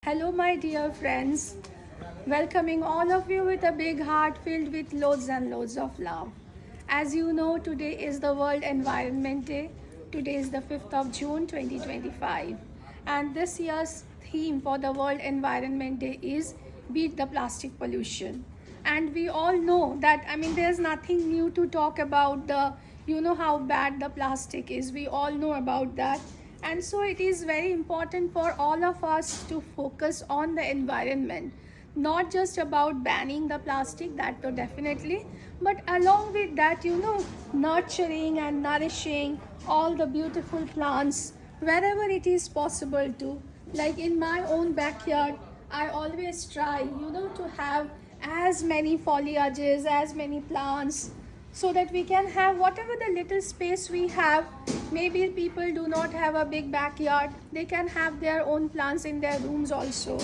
Hello, my dear friends. Welcoming all of you with a big heart filled with loads and loads of love. As you know, today is the World Environment Day. Today is the 5th of June 2025. And this year's theme for the World Environment Day is Beat the Plastic Pollution. And we all know that, there's nothing new to talk about how bad the plastic is. We all know about that, and so it is very important for all of us to focus on the environment, not just about banning the plastic, that though definitely, but along with that, nurturing and nourishing all the beautiful plants wherever it is possible to. Like in my own backyard, I always try, to have as many foliages, as many plants, so that we can have whatever the little space we have. Maybe people do not have a big backyard, they can have their own plants in their rooms also.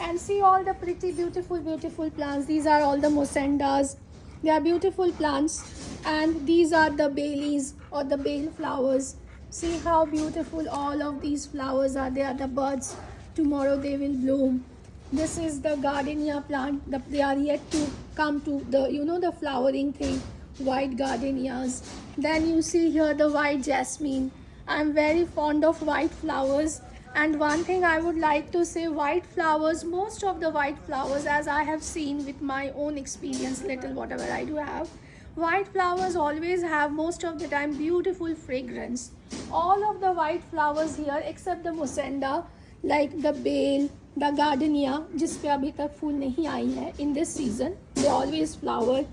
And see all the pretty beautiful plants. These are all the mosendas. They are beautiful plants, and these are the baileys or the bale flowers. See how beautiful all of these flowers are. They are the buds. Tomorrow they will bloom. This is the gardenia plant. They are yet to come to the flowering thing. White gardenias. Then you see here the white jasmine. I'm very fond of white flowers. And one thing I would like to say, white flowers, most of the white flowers, as I have seen with my own experience, little whatever I do have, white flowers always have most of the time beautiful fragrance. All of the white flowers here except the musenda, like the bale, the gardenia, जिसपे अभी तक फूल नहीं आई है, in this season they always flower.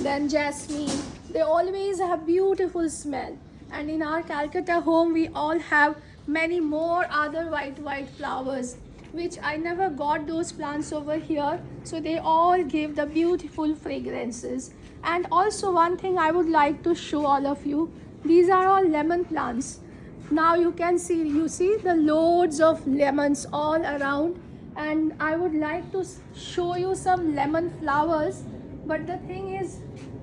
Then jasmine, they always have beautiful smell. And in our Calcutta home we all have many more other white flowers, which I never got those plants over here, so they all give the beautiful fragrances. And also one thing I would like to show all of you, these are all lemon plants. Now you see the loads of lemons all around, and I would like to show you some lemon flowers. But the thing is,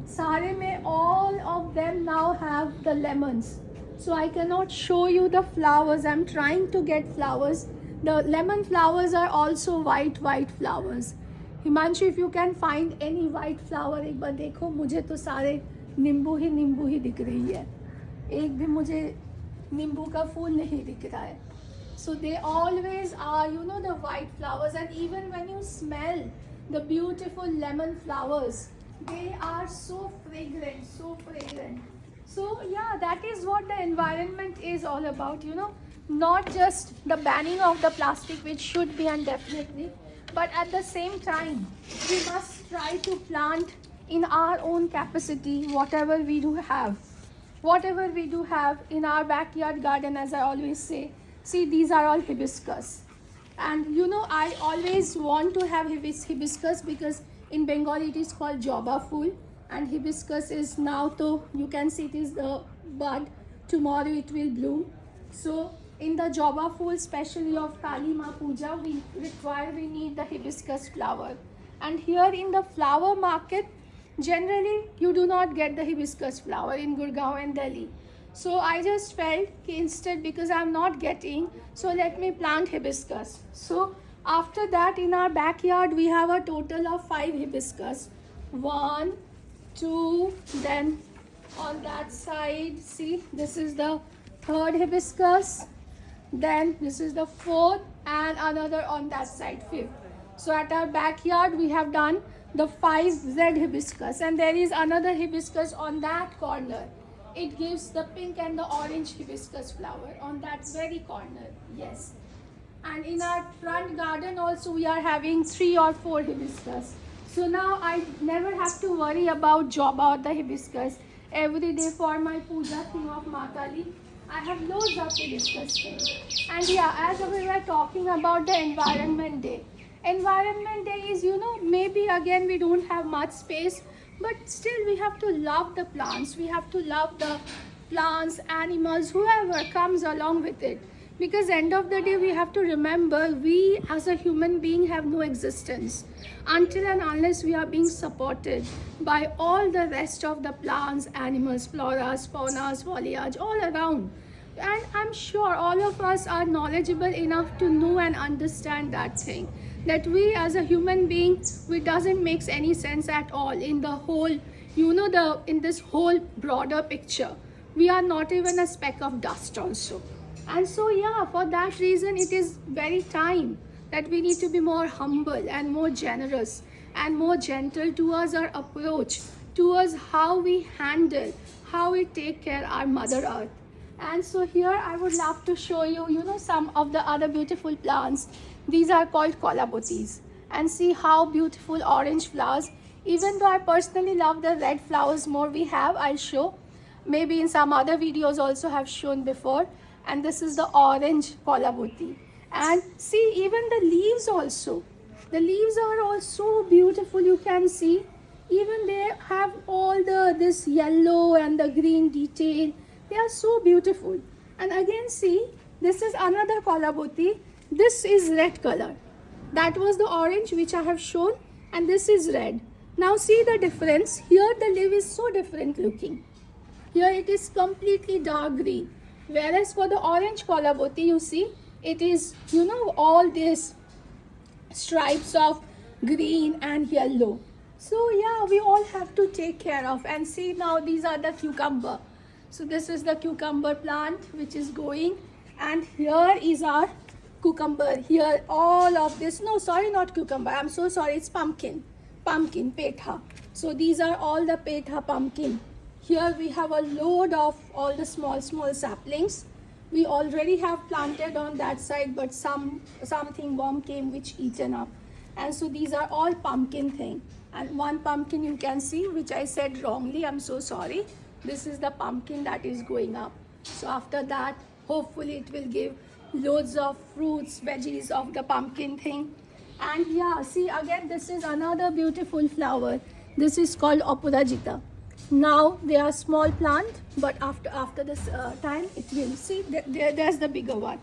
सारे में all of them now have the lemons, so I cannot show you the flowers. I'm trying to get flowers. The lemon flowers are also white flowers. Himanshu, if you can find any white flower, एक बार देखो. मुझे तो सारे नींबू ही दिख रही है, एक भी मुझे नींबू का फूल नहीं दिख रहा है. So they always are, the white flowers. And even when you smell the beautiful lemon flowers, they are so fragrant. So yeah, that is what the environment is all about, not just the banning of the plastic, which should be, and definitely, but at the same time we must try to plant in our own capacity whatever we do have in our backyard garden. As I always say, see, these are all hibiscus. And I always want to have hibiscus because in Bengal it is called joba fool, and hibiscus is now, so you can see it is the bud. Tomorrow it will bloom. So in the joba fool, especially of Kali Ma Puja, we need the hibiscus flower. And here in the flower market, generally you do not get the hibiscus flower in Gurgaon and Delhi. So I just felt instead, because I'm not getting, so let me plant hibiscus. So after that, in our backyard we have a total of 5 hibiscus. 1, 2, then on that side, see, this is the 3rd hibiscus, then this is the 4th, and another on that side, 5th. So at our backyard we have done the 5 red hibiscus, and there is another hibiscus on that corner. It gives the pink and the orange hibiscus flower on that very corner. Yes. And in our front garden also we are having 3 or 4 hibiscus. So now I never have to worry about joba or the hibiscus. Every day for my puja thing of Ma Kali, I have loads of hibiscus things. And yeah, as we were talking about the Environment Day. Environment Day is, maybe again we don't have much space, but still we have to love the plants. We have to love the plants, animals, whoever comes along with it. Because end of the day we have to remember, we as a human being have no existence until and unless we are being supported by all the rest of the plants, animals, floras, faunas, foliage all around. And I'm sure all of us are knowledgeable enough to know and understand that thing, that we as a human being, it doesn't make any sense at all in the whole, in this whole broader picture. We are not even a speck of dust also. And so yeah, for that reason it is very time that we need to be more humble and more generous and more gentle towards our approach, towards how we handle, how we take care our Mother Earth. And so here I would love to show you, some of the other beautiful plants. These are called colabotis. And see how beautiful orange flowers. Even though I personally love the red flowers more we have, I'll show. Maybe in some other videos also have shown before. And this is the orange colaboti. And see, even the leaves also. The leaves are also beautiful, you can see. Even they have all this yellow and the green detail. They are so beautiful. And again see, this is another colaboti. This is red color. That was the orange which I have shown, and this is red. Now see the difference. Here the leaf is so different looking. Here it is completely dark green. Whereas for the orange colaboti, you see, it is, all these stripes of green and yellow. So yeah, we all have to take care of. And see now, these are the cucumber. So this is the cucumber plant which is going, and here is our cucumber. Here all of this, no sorry, not cucumber, I'm so sorry, it's pumpkin, petha. So these are all the petha pumpkin. Here we have a load of all the small saplings. We already have planted on that side, but something worm came which eaten up. And so these are all pumpkin thing. And one pumpkin you can see, which I said wrongly, I'm so sorry. This is the pumpkin that is going up. So after that, hopefully it will give loads of fruits, veggies of the pumpkin thing. And yeah, see again, this is another beautiful flower. This is called Opurajita. Now they are small plant, but after this time, it will, see, there's the bigger one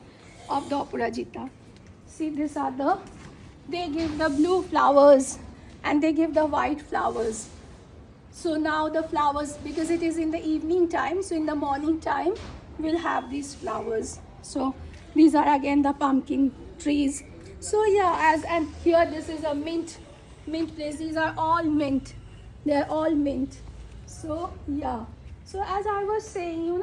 of the Opurajita. See, these are they give the blue flowers and they give the white flowers. So now the flowers, because it is in the evening time, so in the morning time, we'll have these flowers. So these are again the pumpkin trees. So yeah, and here this is a mint place. These are all mint. They're all mint. So yeah. So as I was saying,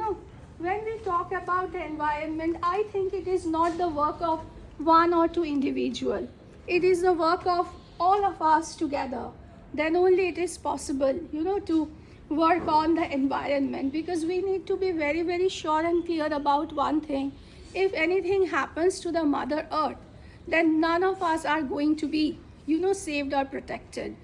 when we talk about the environment, I think it is not the work of one or two individual. It is the work of all of us together. Then only it is possible, to work on the environment, because we need to be very, very sure and clear about one thing. If anything happens to the Mother Earth, then none of us are going to be, saved or protected.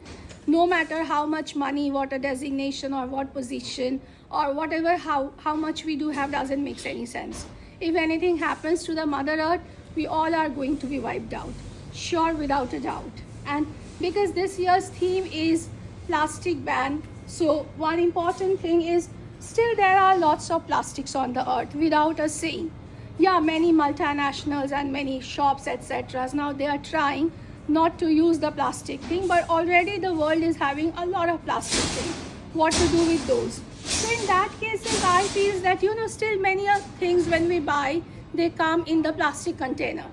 No matter how much money, what a designation or what position or whatever, how much we do have doesn't make any sense. If anything happens to the Mother Earth, we all are going to be wiped out. Sure, without a doubt. And because this year's theme is plastic ban, so one important thing is still there are lots of plastics on the earth without us saying. Yeah, many multinationals and many shops, etc. now they are trying not to use the plastic thing, but already the world is having a lot of plastic thing. What to do with those? So in that case, I feel that still many things when we buy, they come in the plastic container.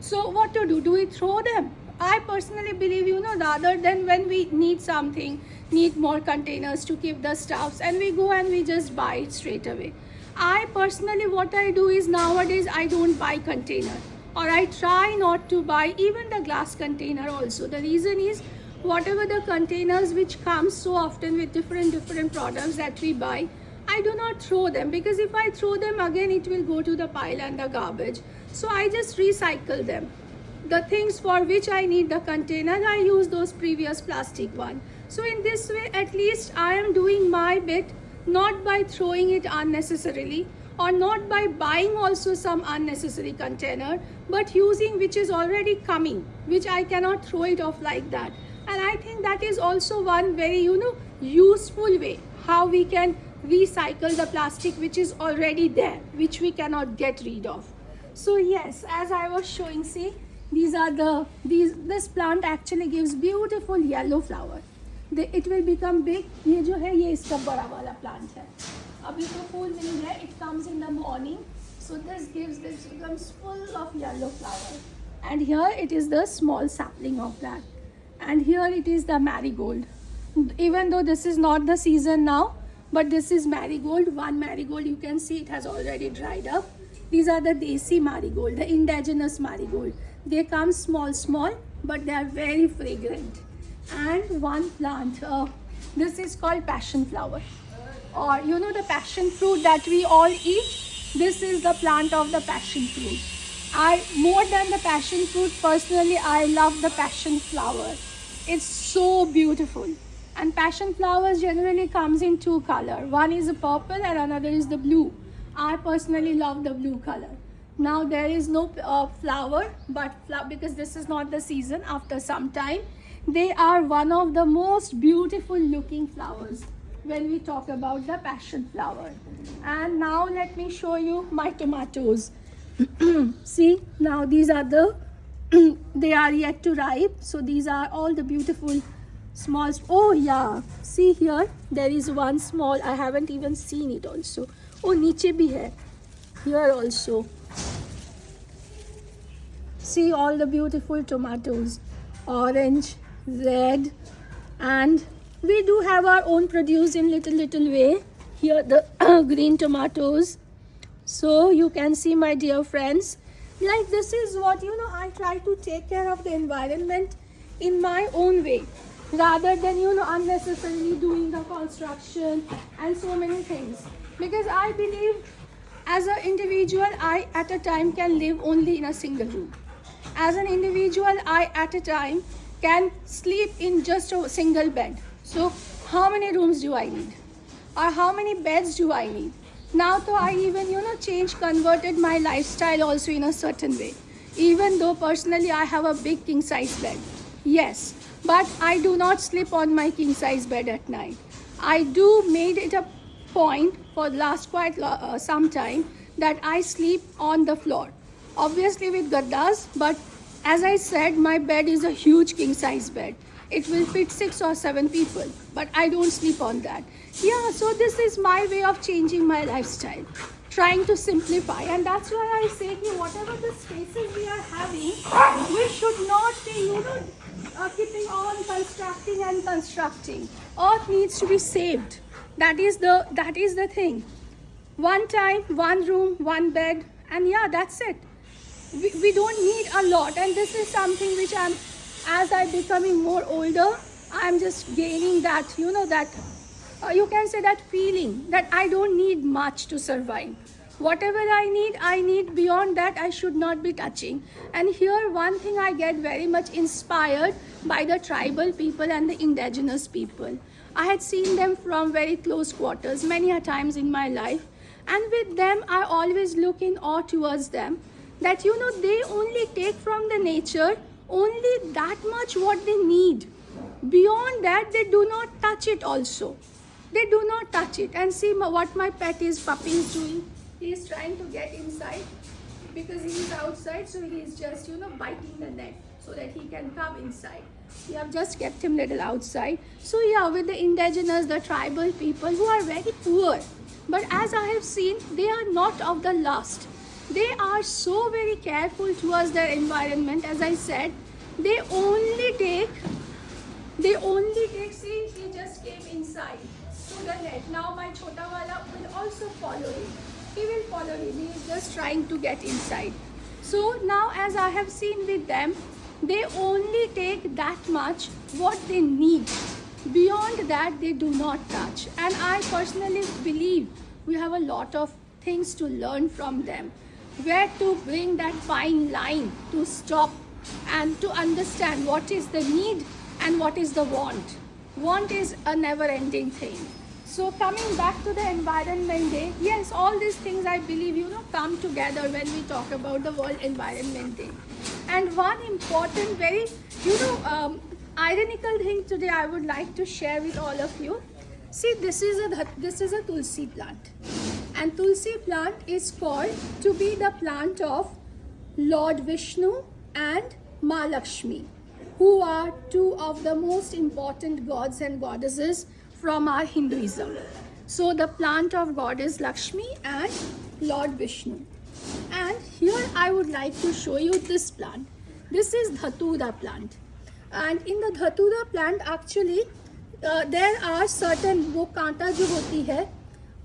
So what to do? Do we throw them? I personally believe, rather than when we need something, need more containers to keep the stuffs, and we go and we just buy it straight away. I personally, what I do is nowadays I don't buy container, or I try not to buy even the glass container also. The reason is whatever the containers which comes so often with different products that we buy, I do not throw them, because if I throw them again, it will go to the pile and the garbage. So I just recycle them. The things for which I need the containers, I use those previous plastic one. So in this way, at least I am doing my bit, not by throwing it unnecessarily, or not by buying also some unnecessary container, but using which is already coming, which I cannot throw it off like that. And I think that is also one very, useful way how we can recycle the plastic which is already there, which we cannot get rid of. So yes, as I was showing, see, this plant actually gives beautiful yellow flower. It will become big. ये जो है ये इसका बड़ा वाला plant है. अभी तो फूल नहीं है. It comes in the morning. So this gives this becomes full of yellow flower. And here it is the small sapling of that. And here it is the marigold. Even though this is not the season now, but this is marigold. One marigold, you can see it has already dried up. These are the desi marigold, the indigenous marigold. They come small, but they are very fragrant. And one plant, this is called passion flower. Or you know the passion fruit that we all eat? This is the plant of the passion fruit. More than the passion fruit, personally, I love the passion flower. It's so beautiful. And passion flowers generally comes in two color. One is a purple and another is the blue. I personally love the blue color. Now there is no flower, but because this is not the season, after some time, they are one of the most beautiful looking flowers when we talk about the passion flower. And now let me show you my tomatoes. See, now these are the they are yet to ripe, so these are all the beautiful small. Oh yeah, see here there is one small, I haven't even seen it also. Oh, niche bhi hai, here also. See all the beautiful tomatoes, orange, red, and we do have our own produce in little way. Here the green tomatoes. So you can see, my dear friends, like this is what, you know, I try to take care of the environment in my own way, rather than, you know, unnecessarily doing the construction and so many things. Because I believe as an individual, I at a time can live only in a single room. As an individual, I at a time can sleep in just a single bed. So how many rooms do I need? Or how many beds do I need? Now so I even, you know, converted my lifestyle also in a certain way. Even though personally I have a big king size bed. Yes, but I do not sleep on my king size bed at night. I do made it a point for last quite some time that I sleep on the floor. Obviously with gaddas, but as I said, my bed is a huge king size bed. It will fit 6 or 7 people, but I don't sleep on that. Yeah, so this is my way of changing my lifestyle, trying to simplify. And that's why I say here, whatever the spaces we are having, we should not be, you know, keeping on constructing and constructing. Earth needs to be saved. That is the thing. One time, one room, one bed, and yeah, that's it. We don't need a lot, and this is something which as I'm becoming more older, I'm just gaining that, you know, that you can say that feeling that I don't need much to survive. Whatever I need beyond that, I should not be touching. And here one thing, I get very much inspired by the tribal people and the indigenous people. I had seen them from very close quarters many a times in my life, and with them I always look in awe towards them, that, you know, they only take from the nature only that much what they need. Beyond that, they do not touch it also. They do not touch it. And see what my pet is, puppy, is doing. He is trying to get inside because he is outside, so he is just, you know, biting the net so that he can come inside. We have just kept him little outside. So yeah, with the indigenous, the tribal people who are very poor, but as I have seen, they are not of the lust. They are so very careful towards their environment. As I said, they only take, see, he just came inside to the net. Now my chota wala will also follow him. He will follow him. He is just trying to get inside. So now, as I have seen with them, they only take that much what they need. Beyond that, they do not touch. And I personally believe we have a lot of things to learn from them. Where to bring that fine line to stop and to understand what is the need and what is the want. Want is a never-ending thing. So coming back to the Environment Day, yes, all these things I believe, you know, come together when we talk about the World Environment Day. And one important, very, you know, ironical thing today I would like to share with all of you. See, this is a Tulsi plant. And Tulsi plant is called to be the plant of Lord Vishnu and Ma Lakshmi, who are two of the most important gods and goddesses from our Hinduism. So the plant of goddess Lakshmi and Lord Vishnu. And here I would like to show you this plant. This is Dhatura plant. And in the Dhatura plant actually there are certain वो कांटा जो होती है,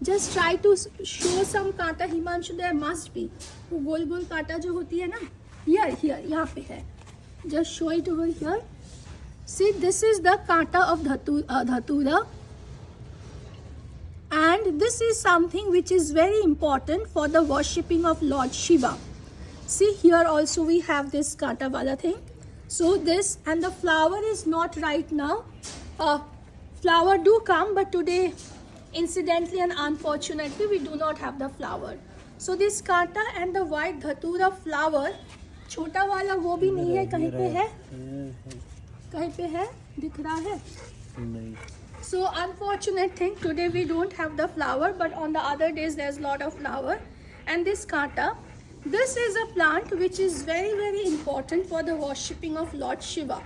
just try to show some कांटा Himanshu, there must be वो गोल गोल कांटा जो होती है ना, here यहाँ पे है, just show it over here. See, this is the kanta of Dhatura, and this is something which is very important for the worshipping of Lord Shiva. See, here also we have this kanta wala thing. So this, and the flower is not right now. Flower do come, but today, incidentally and unfortunately, we do not have the flower. So this kanta and the white Dhatura flower, छोटा वाला वो भी नहीं है, कहीं पे है? कहीं पे है? दिख रहा है? नहीं. So unfortunate thing, today we don't have the flower, but on the other days there's lot of flower. And this kanta, this is a plant which is very, very important for the worshipping of Lord Shiva.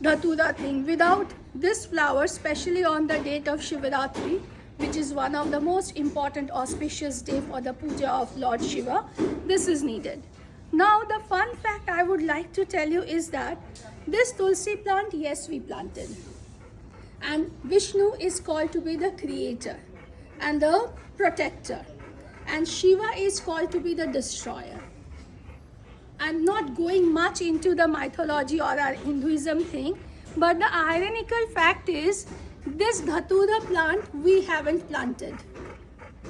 Dhatura thing. Without this flower, especially on the date of Shivaratri, which is one of the most important auspicious day for the puja of Lord Shiva, this is needed. Now the fun fact I would like to tell you is that this Tulsi plant, yes, we planted. And Vishnu is called to be the creator and the protector. And Shiva is called to be the destroyer. I'm not going much into the mythology or our Hinduism thing, but the ironical fact is this Dhatura plant we haven't planted.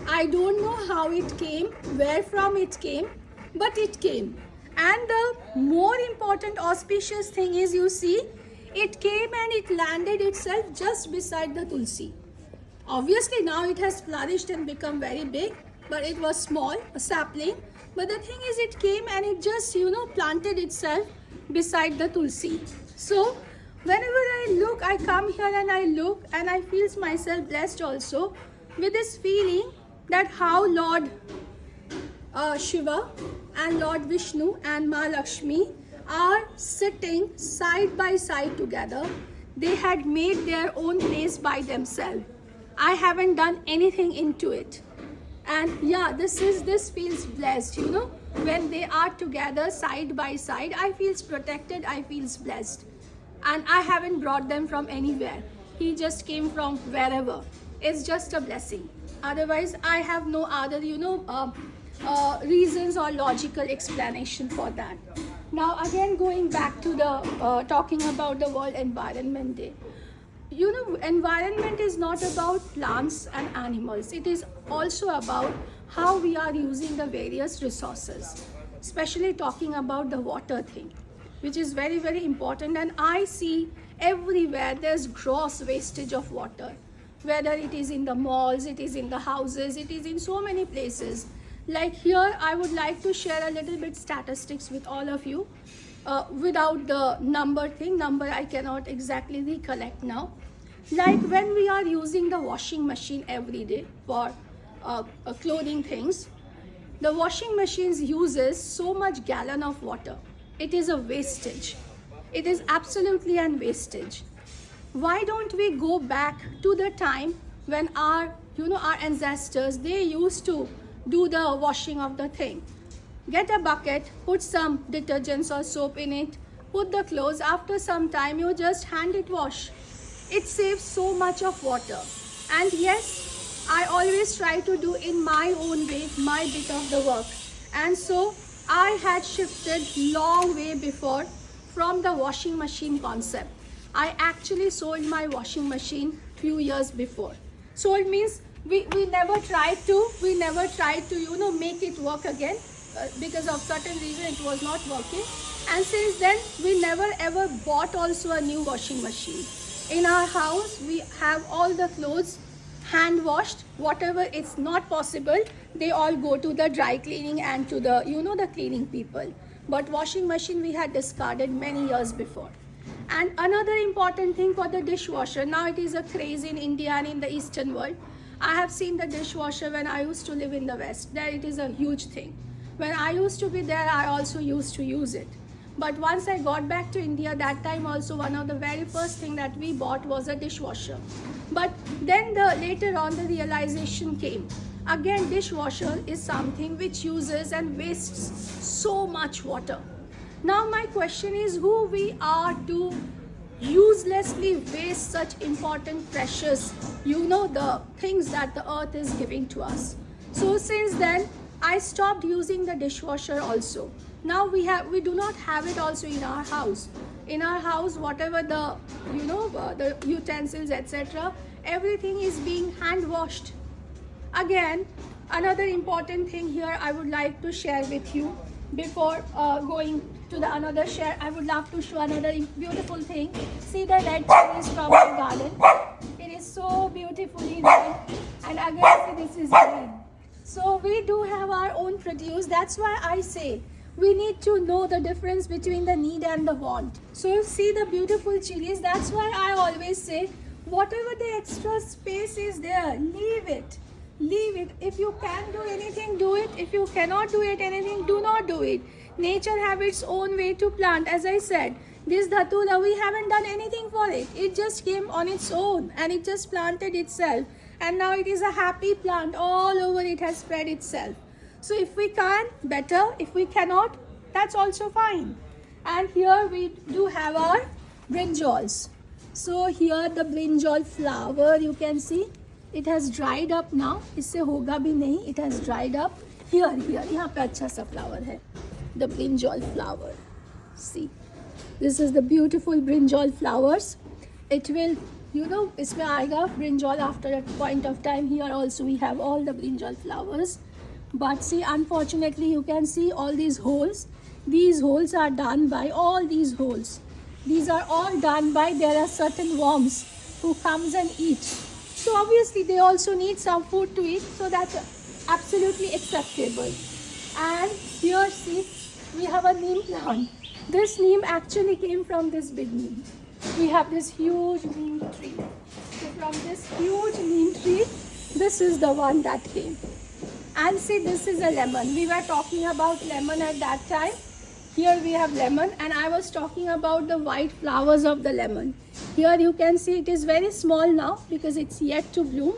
I don't know how it came, where from it came, but it came. And the more important auspicious thing is, you see, it came and it landed itself just beside the Tulsi. Obviously now it has flourished and become very big, but it was small, a sapling. But the thing is, it came and it just, planted itself beside the Tulsi. So whenever I look, I come here and I look and I feel myself blessed also with this feeling that how Lord Shiva and Lord Vishnu and Ma Lakshmi are sitting side by side together. They had made their own place by themselves. I haven't done anything into it. And yeah, this feels blessed, when they are together side by side, I feels protected, I feels blessed. And I haven't brought them from anywhere. He just came from wherever. It's just a blessing. Otherwise, I have no other, reasons or logical explanation for that. Now again, going back to the talking about the World Environment Day. Environment is not about plants and animals. It is also about how we are using the various resources, especially talking about the water thing, which is very, very important. And I see everywhere there's gross wastage of water, whether it is in the malls, it is in the houses, it is in so many places. Like here, I would like to share a little bit statistics with all of you. Without the number I cannot exactly recollect now. Like when we are using the washing machine every day for clothing things, the washing machines uses so much gallon of water. It is a wastage. It is absolutely an wastage. Why don't we go back to the time when our ancestors, they used to do the washing of the thing? Get a bucket, put some detergents or soap in it, put the clothes, after some time you just hand it wash. It saves so much of water. And yes, I always try to do in my own way, my bit of the work. And so I had shifted long way before from the washing machine concept. I actually sold my washing machine few years before. Sold means we never tried to, make it work again. Because of certain reason it was not working, and since then we never ever bought also a new washing machine. In our house we have all the clothes hand washed. Whatever it's not possible, they all go to the dry cleaning and to the the cleaning people. But washing machine we had discarded many years before. And another important thing for the dishwasher, now it is a craze in India and in the Eastern world. I have seen the dishwasher when I used to live in the West. There it is a huge thing. When I used to be there, I also used to use it. But once I got back to India, that time also one of the very first thing that we bought was a dishwasher. But then later on the realization came, Again, dishwasher is something which uses and wastes so much water. Now my question is, who we are to uselessly waste such important precious, the things that the earth is giving to us. So since then I stopped using the dishwasher also. Now we do not have it also in our house. In our house, whatever the the utensils, etc., everything is being hand washed. Again, another important thing here I would like to share with you before going to the another share. I would love to show another beautiful thing. See the red chilies from our garden. It is so beautifully red, and again see this is green. So we do have our own produce. That's why I say we need to know the difference between the need and the want. So see the beautiful chilies. That's why I always say, whatever the extra space is there, leave it. Leave it. If you can do anything, do it. If you cannot do it anything, do not do it. Nature have its own way to plant. As I said, this dhatula, we haven't done anything for it. It just came on its own and it just planted itself. And now it is a happy plant. All over it has spread itself. So if we can, better. If we cannot, that's also fine. And here we do have our brinjals. So here the brinjal flower, you can see, it has dried up now. इससे होगा भी नहीं. It has dried up. Here, यहाँ पे अच्छा सा flower है. The brinjal flower. See, this is the beautiful brinjal flowers. It will, इसमें आएगा brinjal after a point of time. Here also we have all the brinjal flowers. But see, unfortunately, you can see all these holes. These holes are done by all these holes. These are all done by, there are certain worms who comes and eat. So obviously they also need some food to eat, so that's absolutely acceptable. And here see, we have a neem plant. This neem actually came from this big neem. We have this huge neem tree. So from this huge neem tree, this is the one that came. And see, this is a lemon. We were talking about lemon at that time. Here we have lemon, and I was talking about the white flowers of the lemon. Here you can see it is very small now because it's yet to bloom.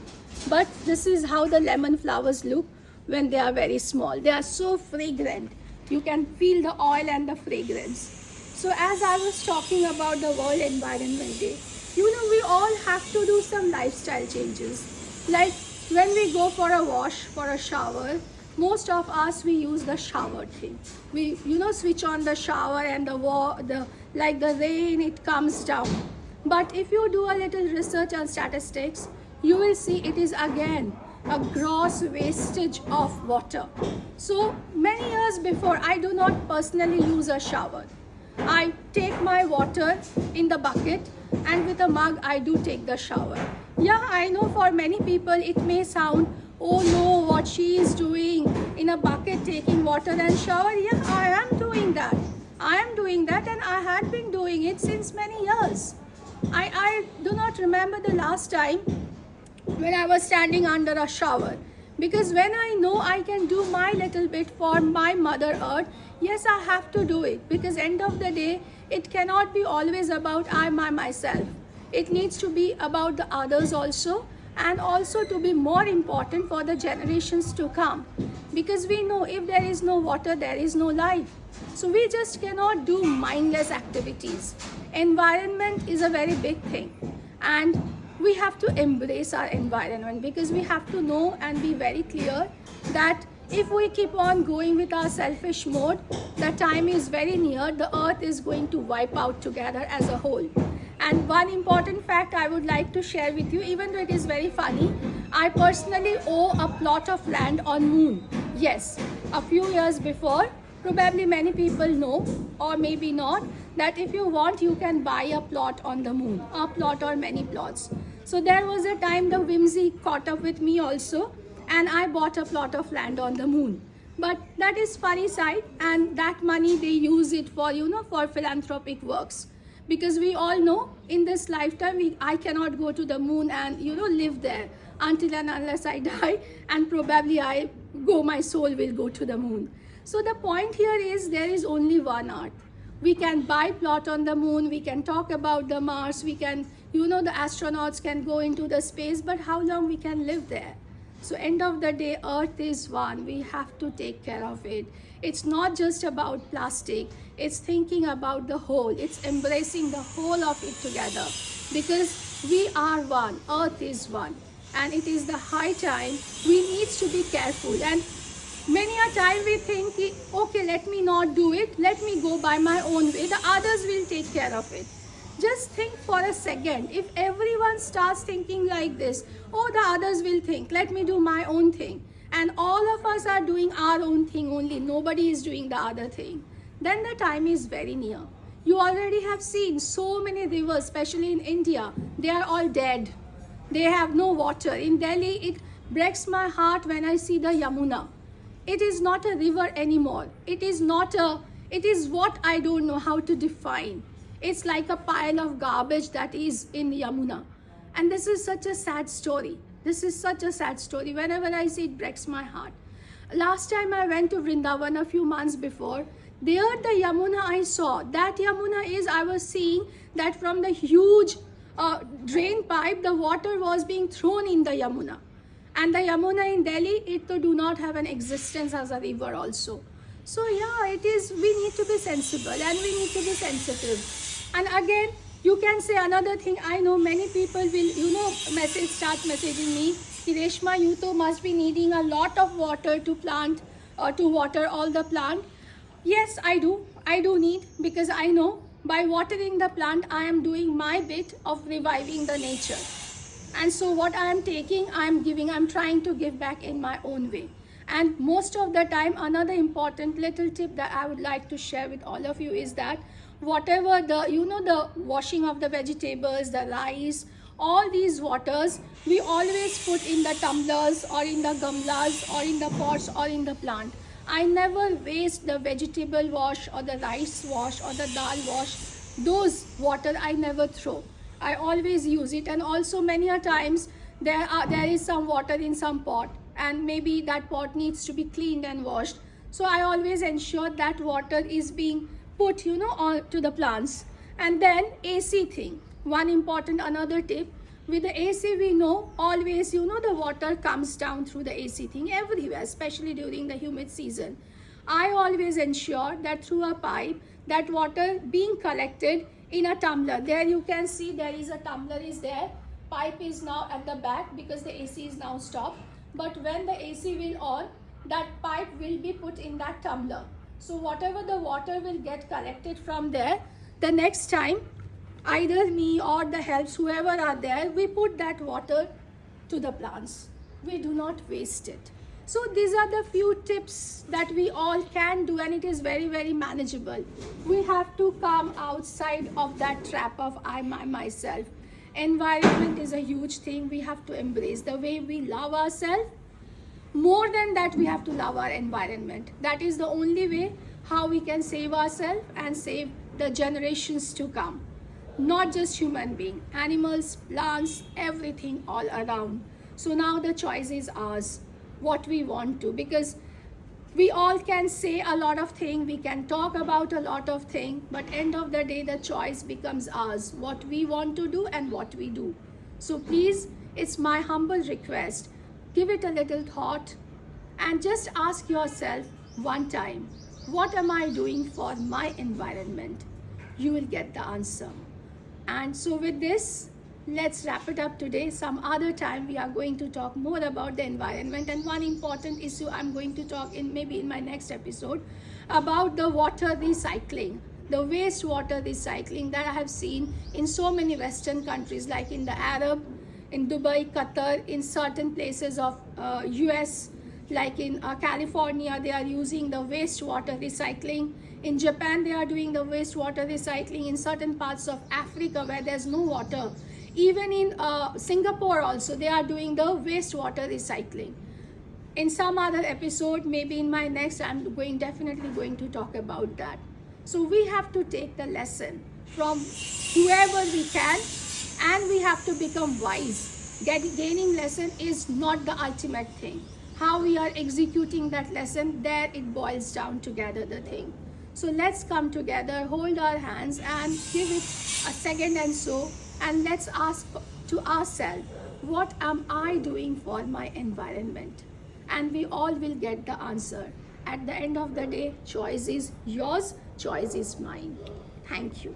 But this is how the lemon flowers look when they are very small. They are so fragrant. You can feel the oil and the fragrance. So as I was talking about the World Environment Day, we all have to do some lifestyle changes. Like when we go for a wash, for a shower, most of us, we use the shower thing. We, switch on the shower and like the rain, it comes down. But if you do a little research on statistics, you will see it is again a gross wastage of water. So many years before, I do not personally use a shower. I take my water in the bucket, and with a mug, I do take the shower. Yeah, I know for many people it may sound, oh no, what she is doing in a bucket taking water and shower. Yeah, I am doing that. And I had been doing it since many years. I do not remember the last time when I was standing under a shower. Because when I know I can do my little bit for my Mother Earth, yes, I have to do it. Because end of the day, it cannot be always about myself. It needs to be about the others also, and also to be more important for the generations to come. Because we know if there is no water, there is no life. So we just cannot do mindless activities. Environment is a very big thing. And we have to embrace our environment, because we have to know and be very clear that if we keep on going with our selfish mode, the time is very near. The earth is going to wipe out together as a whole. And one important fact I would like to share with you, even though it is very funny, I personally own a plot of land on Moon. Yes, a few years before, probably many people know, or maybe not, that if you want, you can buy a plot on the Moon, a plot or many plots. So there was a time the whimsy caught up with me also, and I bought a plot of land on the Moon. But that is funny side, and that money they use it for, for philanthropic works. Because we all know in this lifetime, I cannot go to the Moon and, live there until and unless I die, and probably my soul will go to the Moon. So the point here is there is only one Earth. We can buy plot on the Moon, we can talk about the Mars, we can, the astronauts can go into the space, but how long we can live there? So end of the day, earth is one. We have to take care of it. It's not just about plastic. It's thinking about the whole. It's embracing the whole of it together, because we are one. Earth is one. And it is the high time we need to be careful. And many a time we think, okay, let me not do it. Let me go by my own way. The others will take care of it. Just think for a second. If everyone starts thinking like this, oh, the others will think, let me do my own thing. And all of us are doing our own thing only. Nobody is doing the other thing. Then the time is very near. You already have seen so many rivers, especially in India. They are all dead. They have no water. In Delhi, it breaks my heart when I see the Yamuna. It is not a river anymore. It is what I don't know how to define. It's like a pile of garbage that is in Yamuna. And this is such a sad story. This is such a sad story. Whenever I see it, breaks my heart. Last time I went to Vrindavan a few months before, there the Yamuna I saw, that Yamuna is, I was seeing that from the huge drain pipe, the water was being thrown in the Yamuna. And the Yamuna in Delhi, it do not have an existence as a river also. So yeah, it is, we need to be sensible and we need to be sensitive. And again, you can say another thing. I know many people will, start messaging me, Reshma, you too must be needing a lot of water to plant, to water all the plant. Yes, I do. I do need, because I know by watering the plant, I am doing my bit of reviving the nature. And so what I am taking, I am giving, I am trying to give back in my own way. And most of the time, another important little tip that I would like to share with all of you is that whatever the washing of the vegetables, the rice, all these waters, we always put in the tumblers or in the gamlas or in the pots or in the plant. I never waste the vegetable wash or the rice wash or the dal wash. Those water I never throw. I always use it. And also many a times there is some water in some pot, and maybe that pot needs to be cleaned and washed. So I always ensure that water is being put, on to the plants. And then AC thing. One important another tip. With the AC, we know always, the water comes down through the AC thing everywhere, especially during the humid season. I always ensure that through a pipe, that water being collected in a tumbler. There you can see there is a tumbler is there. Pipe is now at the back because the AC is now stopped. But when the AC will on, that pipe will be put in that tumbler. So whatever the water will get collected from there, the next time, either me or the helps, whoever are there, we put that water to the plants. We do not waste it. So these are the few tips that we all can do, and it is very, very manageable. We have to come outside of that trap of I, myself. Environment is a huge thing. We have to embrace the way we love ourselves. More than that, we have to love our environment. That is the only way how we can save ourselves and save the generations to come. Not just human being, animals, plants, everything all around. So now the choice is ours, what we want to, because we all can say a lot of things, we can talk about a lot of things, but end of the day, the choice becomes ours, what we want to do and what we do. So please, it's my humble request, give it a little thought and just ask yourself one time, what am I doing for my environment? You will get the answer. And so with this, let's wrap it up today. Some other time we are going to talk more about the environment, and one important issue I'm going to talk in maybe in my next episode about the water recycling, the wastewater recycling that I have seen in so many Western countries, like in the Arab, in Dubai, Qatar, in certain places of US, like in California, they are using the wastewater recycling. In Japan, they are doing the wastewater recycling. In certain parts of Africa where there's no water, even in Singapore also, they are doing the wastewater recycling. In some other episode, maybe in my next, I'm definitely going to talk about that. So we have to take the lesson from whoever we can, and we have to become wise. Gaining lesson is not the ultimate thing. How we are executing that lesson, there it boils down together the thing. So let's come together, hold our hands and give it a second and so, and let's ask to ourselves, what am I doing for my environment? And we all will get the answer. At the end of the day, choice is yours, choice is mine. Thank you.